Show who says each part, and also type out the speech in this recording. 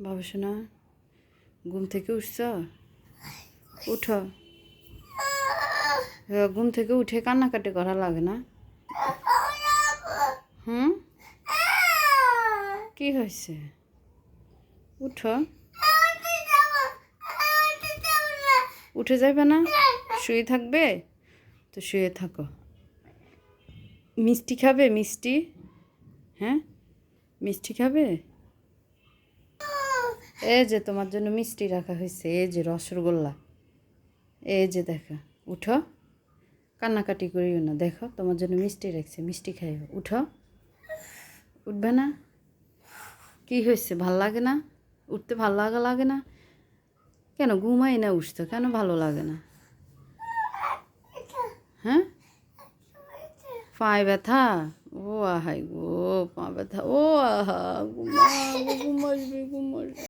Speaker 1: বাবা শোনা ঘুম থেকে উঠছ? উঠো। ঘুম থেকে উঠে কান্নাকাটি করা লাগে না? হুম, কি হয়েছে? উঠো। উঠে যাবে না? শুয়ে থাকবে? তো শুয়ে থাকো। মিষ্টি খাবে? মিষ্টি? হ্যাঁ, মিষ্টি খাবে? এই যে তোমার জন্য মিষ্টি রাখা হয়েছে, এই যে রসগোল্লা, এই যে দেখো। উঠো, কান্নাকাটি করিও না, দেখো তোমার জন্য মিষ্টি রাখছে, মিষ্টি খাইও। উঠো। উঠবে না? কি হয়েছে, ভাল লাগে না? উঠতে ভাল লাগে না? কেন ঘুমাই না উঠতো, কেন ভালো লাগে না? হ্যাঁ, পায়ে ব্যথা? ও আহাই গো, পা ব্যথা, ও আহা, ঘুম আসবে, ঘুম আসবে।